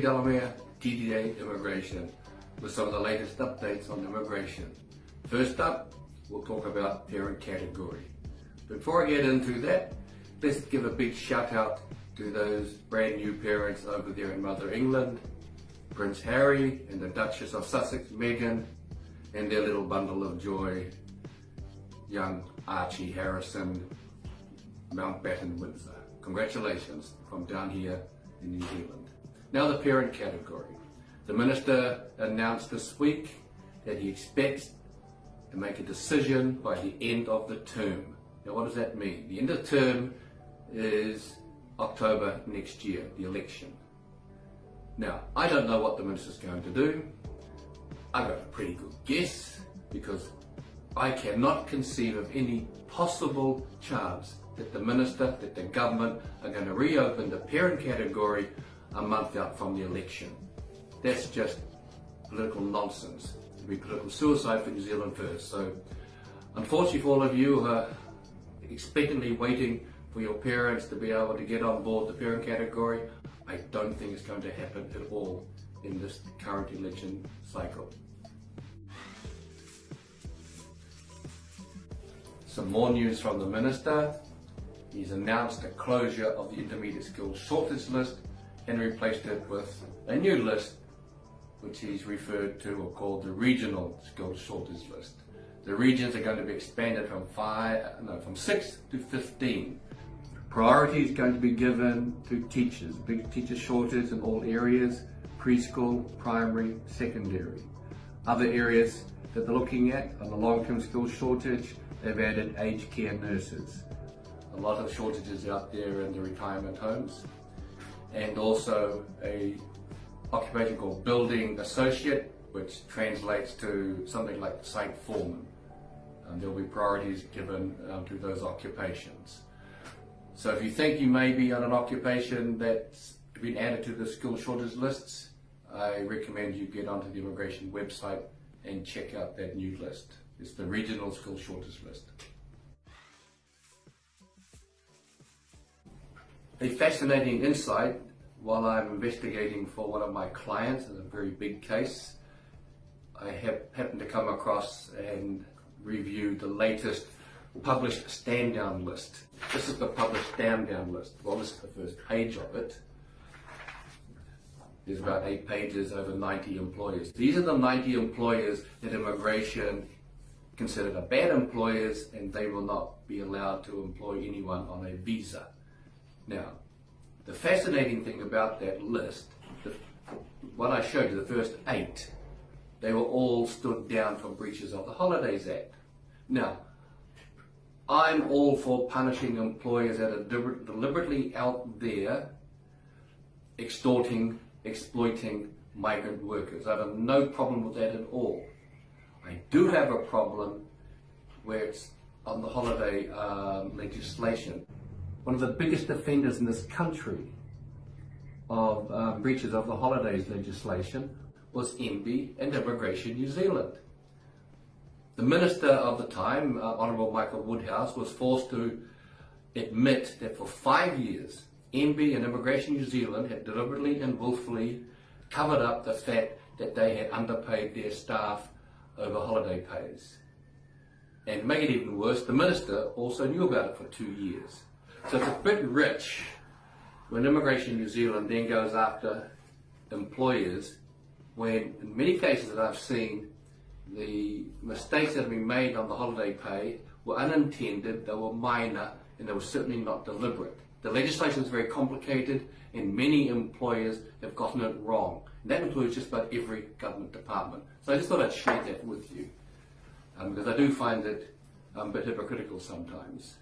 Delamere, TDA Immigration, with some of the latest updates on immigration. First up, we'll talk about parent category. Before I get into that, let's give a big shout out to those brand new parents over there in Mother England, Prince Harry and the Duchess of Sussex, Meghan, and their little bundle of joy, young Archie Harrison, Mountbatten, Windsor. Congratulations from down here in New Zealand. Now the parent category. The Minister announced this week that he expects to make a decision by the end of the term. Now what does that mean? The end of the term is October next year, the election. Now, I don't know what the Minister's going to do. I've got a pretty good guess because I cannot conceive of any possible chance that the Minister, that the government are going to reopen the parent category a month out from the election. That's just political nonsense. It'll be political suicide for New Zealand first. So, unfortunately for all of you who are expectantly waiting for your parents to be able to get on board the parent category, I don't think it's going to happen at all in this current election cycle. Some more news from the Minister. He's announced a closure of the intermediate skills shortage list and replaced it with a new list which he's referred to or called the regional skills shortage list. The regions are going to be expanded from 6 to 15. Priority is going to be given to teachers, big teacher shortage in all areas, preschool, primary, secondary. Other areas that they're looking at on the long-term skills shortage, they've added aged care nurses. A lot of shortages out there in the retirement homes, and also a occupation called building associate, which translates to something like site foreman. There will be priorities given to those occupations. So if you think you may be on an occupation that's been added to the skill shortage lists, I recommend you get onto the immigration website and check out that new list. It's the regional skill shortage list. A fascinating insight while I'm investigating for one of my clients in a very big case. I have happened to come across and review the latest published stand-down list. This is the published stand-down list. Well, this is the first page of it. There's about 8 pages, over 90 employers. These are the 90 employers that immigration considered are bad employers, and they will not be allowed to employ anyone on a visa. Now, the fascinating thing about that list, what I showed you, the first 8, they were all stood down for breaches of the Holidays Act. Now, I'm all for punishing employers that are deliberately out there extorting, exploiting migrant workers. I have no problem with that at all. I do have a problem where it's on the holiday legislation. One of the biggest offenders in this country of breaches of the holidays legislation was MB and Immigration New Zealand. The Minister of the time, Honourable Michael Woodhouse, was forced to admit that for 5 years, MB and Immigration New Zealand had deliberately and willfully covered up the fact that they had underpaid their staff over holiday pays. And to make it even worse, the Minister also knew about it for 2 years. So it's a bit rich when Immigration New Zealand then goes after employers when, in many cases that I've seen, the mistakes that have been made on the holiday pay were unintended, they were minor, and they were certainly not deliberate. The legislation is very complicated, and many employers have gotten it wrong. And that includes just about every government department. So I just thought I'd share that with you, because I do find it a bit hypocritical sometimes.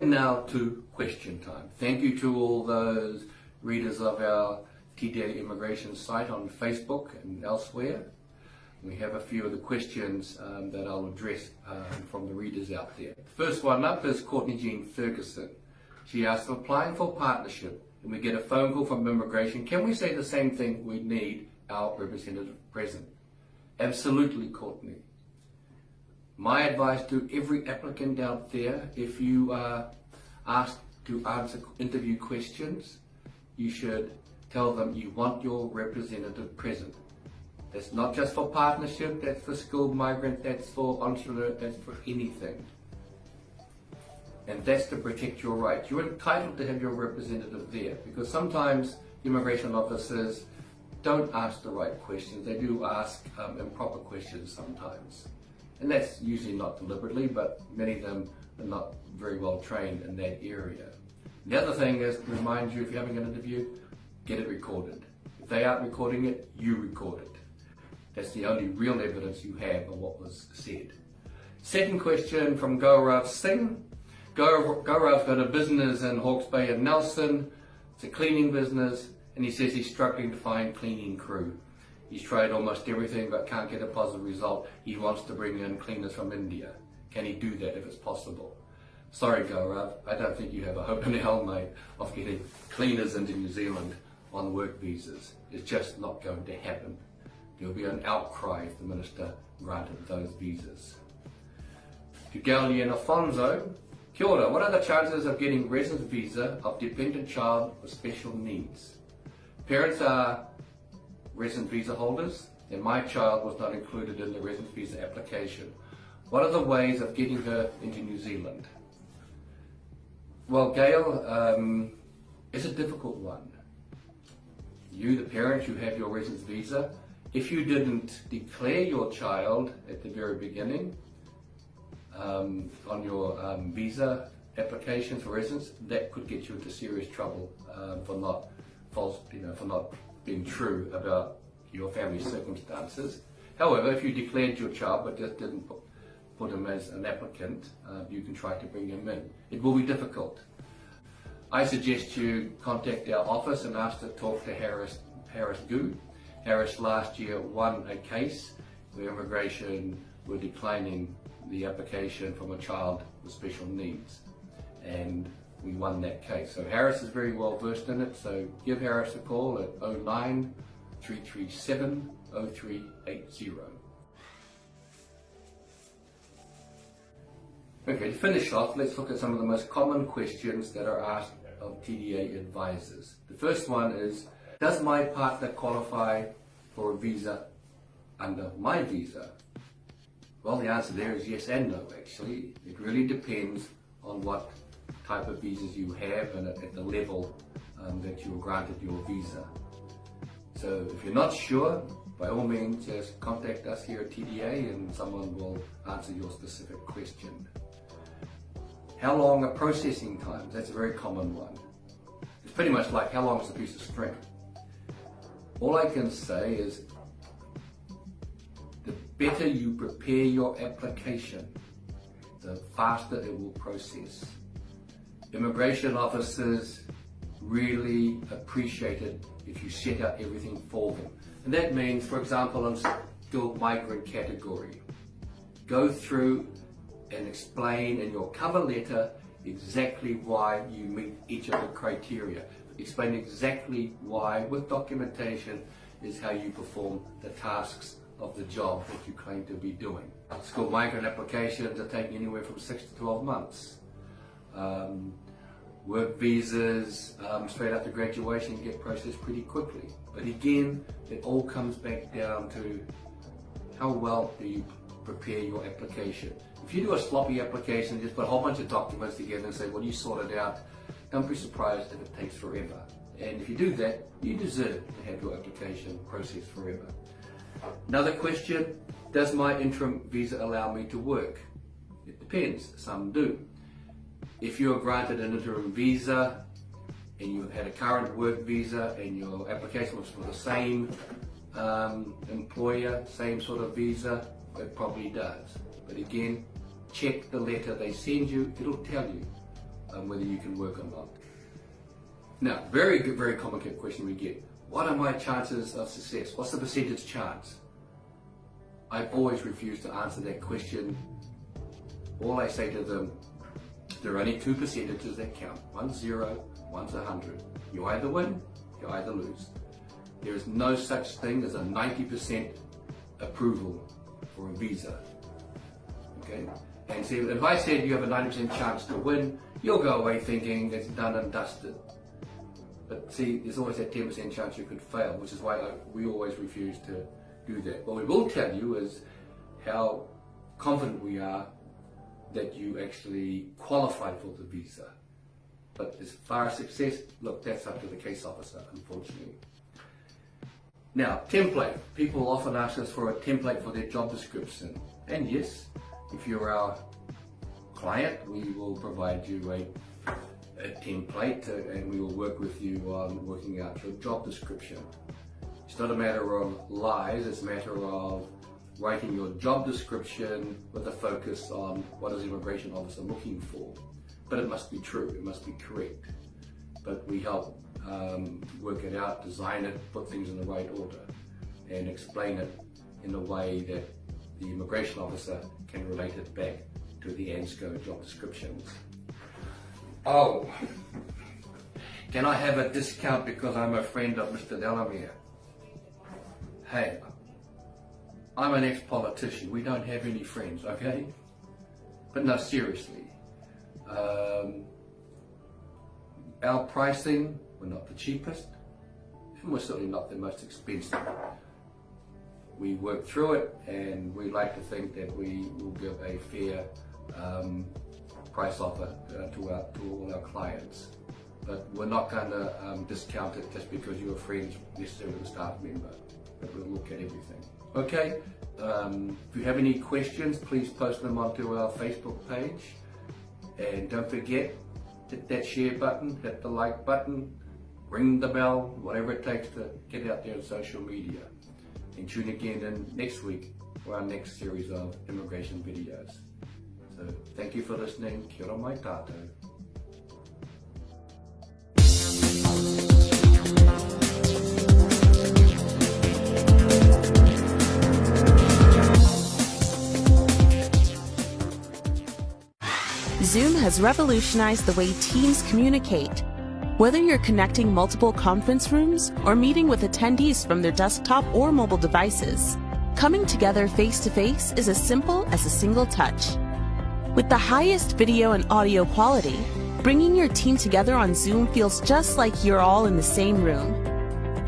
And now to question time. Thank you to all those readers of our TDA Immigration site on Facebook and elsewhere. We have a few of the questions that I'll address from the readers out there. The first one up is Courtney Jean Ferguson. She asks, if applying for partnership and we get a phone call from immigration, can we say the same thing, we need our representative present? Absolutely, Courtney. My advice to every applicant out there, if you are asked to answer interview questions, you should tell them you want your representative present. That's not just for partnership, that's for skilled migrant, that's for entrepreneur, that's for anything. And that's to protect your rights. You're entitled to have your representative there, because sometimes immigration officers don't ask the right questions. They do ask improper questions sometimes. And that's usually not deliberately, but many of them are not very well trained in that area. The other thing is to remind you, if you're having an interview, get it recorded. If they aren't recording it, you record it. That's the only real evidence you have of what was said. Second question from Gaurav Singh. Gaurav's got a business in Hawke's Bay and Nelson. It's a cleaning business, and he says he's struggling to find cleaning crew. He's tried almost everything but can't get a positive result. He wants to bring in cleaners from India. Can he do that if it's possible? Sorry Gaurav, I don't think you have a hope in hell, mate, of getting cleaners into New Zealand on work visas. It's just not going to happen. There'll be an outcry if the minister granted those visas. To Gali and Alfonso, kia ora, what are the chances of getting residence visa of dependent child with special needs? Parents are resident visa holders, and my child was not included in the residence visa application. What are the ways of getting her into New Zealand? Well, Gail, it's a difficult one. You, the parent, you have your residence visa. If you didn't declare your child at the very beginning on your visa application for residence, that could get you into serious trouble for not being true about your family circumstances. However, if you declared your child but just didn't put him as an applicant, you can try to bring him in. It will be difficult. I suggest you contact our office and ask to talk to Harris Gu. Harris last year won a case where immigration were declining the application from a child with special needs, and we won that case. So Harris is very well versed in it, so give Harris a call at 09 337 0380. Okay, to finish off, let's look at some of the most common questions that are asked of TDA advisors. The first one is, does my partner qualify for a visa under my visa? Well, the answer there is yes and no, actually. It really depends on what type of visas you have and at the level that you were granted your visa. So if you're not sure, by all means just contact us here at TDA and someone will answer your specific question. How long are processing times? That's a very common one. It's pretty much like how long is a piece of string. All I can say is the better you prepare your application, the faster it will process. Immigration officers really appreciate it if you set out everything for them. And that means, for example, in skilled migrant category, go through and explain in your cover letter exactly why you meet each of the criteria. Explain exactly why, with documentation, is how you perform the tasks of the job that you claim to be doing. Skilled migrant applications are taking anywhere from 6 to 12 months. Work visas, straight after graduation, get processed pretty quickly. But again, it all comes back down to how well do you prepare your application. If you do a sloppy application, just put a whole bunch of documents together and say, well, you sort it out, don't be surprised if it takes forever. And if you do that, you deserve to have your application processed forever. Another question, does my interim visa allow me to work? It depends, some do. If you are granted an interim visa and you had a current work visa and your application was for the same employer, same sort of visa, it probably does. But again, check the letter they send you, it'll tell you whether you can work or not. Now, very common question we get. What are my chances of success? What's the percentage chance? I've always refused to answer that question. All I say to them, there are only two percentages that count. One's 0, one's 100. You either win, you either lose. There is no such thing as a 90% approval for a visa. Okay? And see, if I said you have a 90% chance to win, you'll go away thinking it's done and dusted. But see, there's always that 10% chance you could fail, which is why we always refuse to do that. What we will tell you is how confident we are that you actually qualify for the visa. But as far as success, look, that's up to the case officer, unfortunately. Now, template. People often ask us for a template for their job description. And yes, if you're our client, we will provide you a template and we will work with you on working out your job description. It's not a matter of lies, it's a matter of writing your job description with a focus on what is the immigration officer looking for. But it must be true, it must be correct. But we help work it out, design it, put things in the right order, and explain it in a way that the immigration officer can relate it back to the ANSCO job descriptions. Oh, can I have a discount because I'm a friend of Mr. Delamere? Hey, I'm an ex-politician. We don't have any friends, okay? But no, seriously. Our pricing, we're not the cheapest, and we're certainly not the most expensive. We work through it, and we like to think that we will give a fair price offer to all our clients. But we're not going to discount it just because you're friends necessarily with a staff member. But we'll look at everything. Okay, if you have any questions, please post them onto our Facebook page. And don't forget, hit that share button, hit the like button, ring the bell, whatever it takes to get out there on social media. And tune again in next week for our next series of immigration videos. So thank you for listening. Kia ora mai tātou. Zoom has revolutionized the way teams communicate. Whether you're connecting multiple conference rooms or meeting with attendees from their desktop or mobile devices, coming together face-to-face is as simple as a single touch. With the highest video and audio quality, bringing your team together on Zoom feels just like you're all in the same room.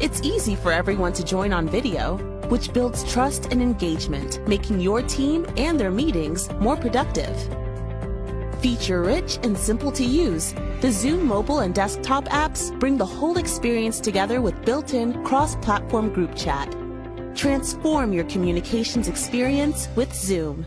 It's easy for everyone to join on video, which builds trust and engagement, making your team and their meetings more productive. Feature-rich and simple to use, the Zoom mobile and desktop apps bring the whole experience together with built-in cross-platform group chat. Transform your communications experience with Zoom.